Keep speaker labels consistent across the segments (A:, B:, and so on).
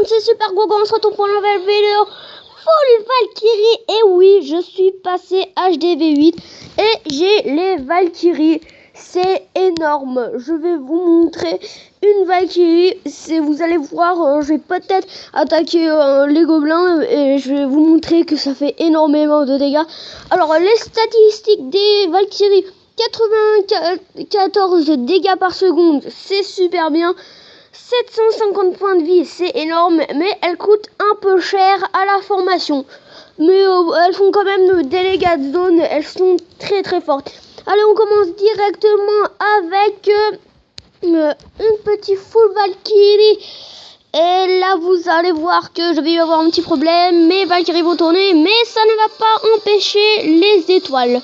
A: monde, c'est Super Gogo, on se retrouve pour une nouvelle vidéo Full Valkyrie. Et oui, je suis passé HDV8 et j'ai les Valkyries. C'est énorme. Je vais vous montrer une Valkyrie. Vous allez voir, je vais peut-être attaquer les gobelins et je vais vous montrer que ça fait énormément de dégâts. Alors, les statistiques des Valkyries: 94 dégâts par seconde, c'est super bien. 750 points de vie, c'est énorme, mais elles coûtent un peu cher à la formation. Mais elles font quand même des dégâts de zone, elles sont très très fortes. Allez, on commence directement avec une petite full Valkyrie. Et là, vous allez voir que je vais y avoir un petit problème. Mes Valkyries vont tourner, mais ça ne va pas empêcher les étoiles.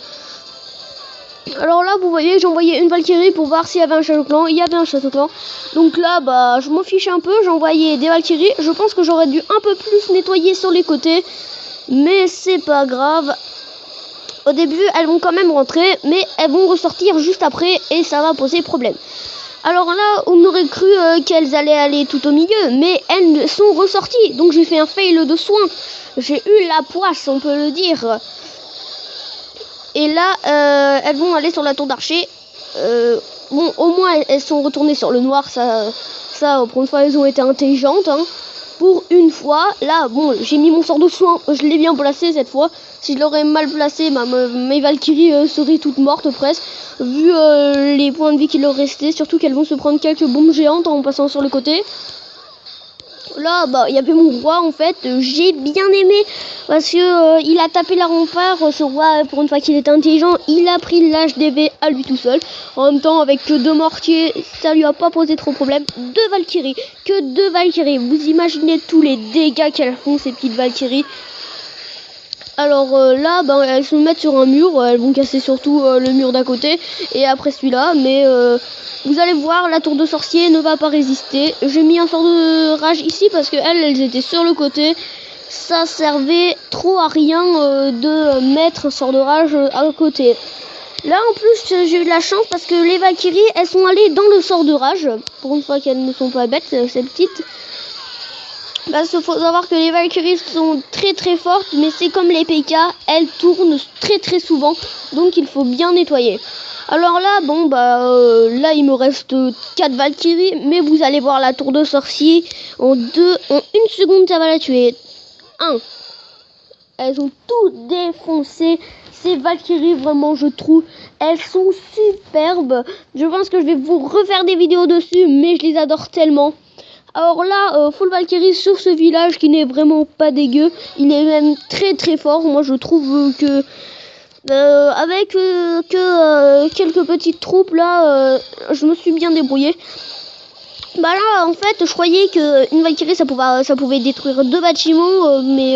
A: Alors là, vous voyez, j'ai envoyé une Valkyrie pour voir s'il y avait un château clan. Il y avait un château clan. Donc là, bah, je m'en fiche un peu. J'ai envoyé des Valkyries. Je pense que j'aurais dû un peu plus nettoyer sur les côtés. Mais c'est pas grave. Au début, elles vont quand même rentrer. Mais elles vont ressortir juste après. Et ça va poser problème. Alors là, on aurait cru qu'elles allaient aller tout au milieu. Mais elles sont ressorties. Donc j'ai fait un fail de soin. J'ai eu la poisse, on peut le dire. Et là, elles vont aller sur la tour d'archer. Bon, au moins, elles sont retournées sur le noir. Ça pour une fois, elles ont été intelligentes. Hein. Pour une fois, là, bon, j'ai mis mon sort de soin. Je l'ai bien placé cette fois. Si je l'aurais mal placé, mes Valkyries seraient toutes mortes presque. Vu les points de vie qui leur restaient. Surtout qu'elles vont se prendre quelques bombes géantes en passant sur le côté. Là, bah, il y avait mon roi en fait. J'ai bien aimé parce que il a tapé la rempart. Ce roi, pour une fois qu'il était intelligent, il a pris l'HDV à lui tout seul. En même temps, avec que 2 mortiers, ça lui a pas posé trop de problème. 2 Valkyries, que 2 Valkyries. Vous imaginez tous les dégâts qu'elles font ces petites Valkyries. Alors là, bah, elles se mettent sur un mur. Elles vont casser surtout le mur d'à côté et après celui-là, mais vous allez voir, la tour de sorcier ne va pas résister. J'ai mis un sort de rage ici parce que elles étaient sur le côté. Ça servait trop à rien de mettre un sort de rage à côté. Là en plus j'ai eu de la chance parce que les Valkyries, elles sont allées dans le sort de rage. Pour une fois qu'elles ne sont pas bêtes, ces petites. Parce qu'il faut savoir que les Valkyries sont très très fortes, mais c'est comme les PK, elles tournent très très souvent. Donc il faut bien nettoyer. Alors là, bon, bah, là, il me reste 4 Valkyries, mais vous allez voir la tour de sorcier. En 1 seconde, ça va la tuer. 1. Elles ont tout défoncé. Ces Valkyries, vraiment, je trouve, elles sont superbes. Je pense que je vais vous refaire des vidéos dessus, mais je les adore tellement. Alors là, full Valkyrie sur ce village qui n'est vraiment pas dégueu. Il est même très très fort. Moi, je trouve que... avec quelques petites troupes là, je me suis bien débrouillé. Bah là en fait je croyais que une Valkyrie ça pouvait détruire 2 bâtiments, mais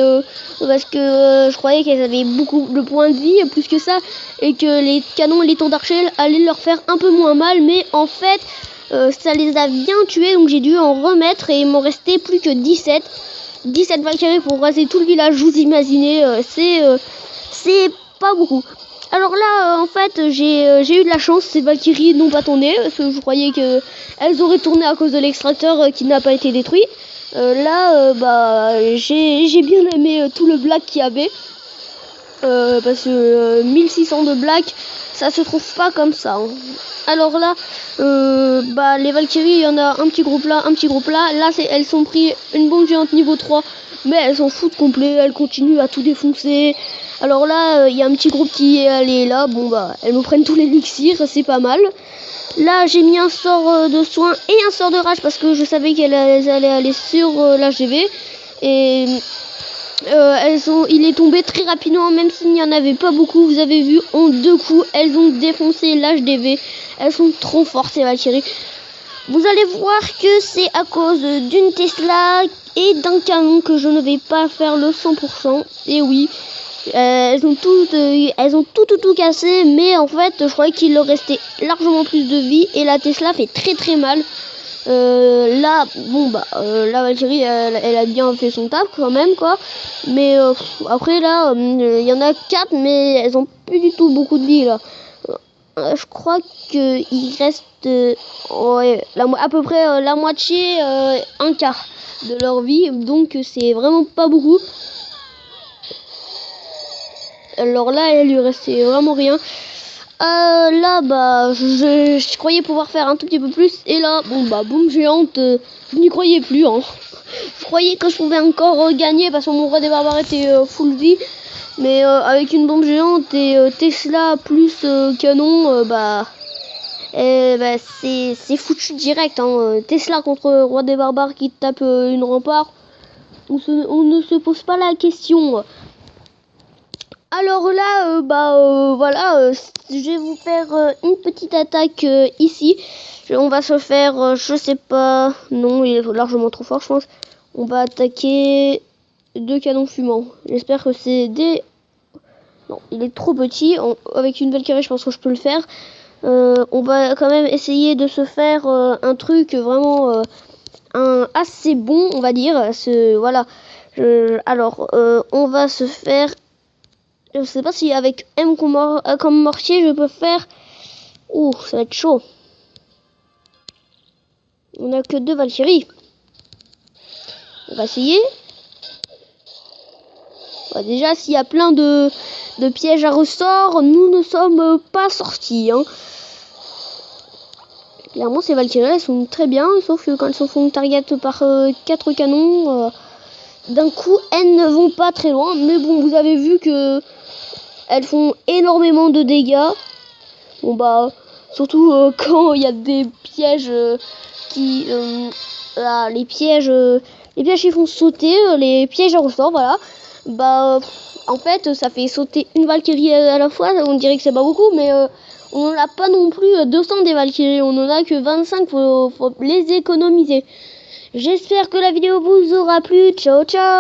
A: parce que je croyais qu'elles avaient beaucoup de points de vie plus que ça et que les canons, les tours d'archer allaient leur faire un peu moins mal, mais en fait ça les a bien tués, donc j'ai dû en remettre et il m'en restait plus que 17 Valkyries pour raser tout le village. Vous imaginez, c'est pas beaucoup. Alors là, en fait, j'ai eu de la chance. Ces Valkyries n'ont pas tourné parce que je croyais que elles auraient tourné à cause de l'extracteur qui n'a pas été détruit. Là, bah, j'ai bien aimé tout le black qu'il y avait parce que 1600 de black, ça se trouve pas comme ça. Hein. Alors là, bah, les Valkyries, il y en a un petit groupe là, un petit groupe là. Là, elles sont pris une bombe géante niveau 3, mais elles s'en foutent complet. Elles continuent à tout défoncer. Alors là, il y a un petit groupe qui est allé là. Bon, bah, elles me prennent tous les élixirs, c'est pas mal. Là, j'ai mis un sort de soin et un sort de rage parce que je savais qu'elles allaient aller sur l'HDV. Et il est tombé très rapidement, même s'il n'y en avait pas beaucoup. Vous avez vu, en 2 coups, elles ont défoncé l'HDV. Elles sont trop fortes, ces Valkyries. Vous allez voir que c'est à cause d'une Tesla et d'un canon que je ne vais pas faire le 100%. Et oui, elles ont tout cassé, mais en fait, je croyais qu'il leur restait largement plus de vie et la Tesla fait très très mal. Là, bon bah, la Valkyrie, elle a bien fait son taf quand même quoi. Mais après là, il y en a 4, mais elles ont plus du tout beaucoup de vie là. Je crois qu'il reste ouais, à peu près la moitié, un quart. de leur vie, donc c'est vraiment pas beaucoup. Alors là, il lui restait vraiment rien. Là, bah, je croyais pouvoir faire un tout petit peu plus. Et là, bon, bah, boum géante, je n'y croyais plus. Hein. Je croyais que je pouvais encore gagner parce que mon roi des barbares était full vie. Mais avec une bombe géante et Tesla plus canon, bah, c'est foutu direct. Hein. Tesla contre roi des barbares qui tape une rempart. On ne se pose pas la question. Alors là, voilà, je vais vous faire une petite attaque ici. On va se faire, je sais pas, non, il est largement trop fort, je pense. On va attaquer 2 canons fumants. J'espère que c'est des... Non, il est trop petit. Avec une Valkyrie, je pense que je peux le faire. On va quand même essayer de se faire un truc vraiment assez bon, on va dire. Voilà. Alors, on va se faire... Je sais pas si avec M comme mortier je peux faire... Ouh, ça va être chaud. On a que 2 Valkyries. On va essayer. Bah, déjà, s'il y a plein de pièges à ressort, nous ne sommes pas sortis. Hein. Clairement, ces Valkyries, elles sont très bien, sauf que quand elles se font target par 4 canons, d'un coup, elles ne vont pas très loin. Mais bon, vous avez vu que elles font énormément de dégâts. Bon bah, surtout quand il y a des pièges qui... les pièges qui font sauter, les pièges à ressort, voilà. Bah, en fait, ça fait sauter une Valkyrie à la fois. On dirait que c'est pas beaucoup, mais on n'en a pas non plus 200 des Valkyries. On en a que 25, faut les économiser. J'espère que la vidéo vous aura plu. Ciao, ciao!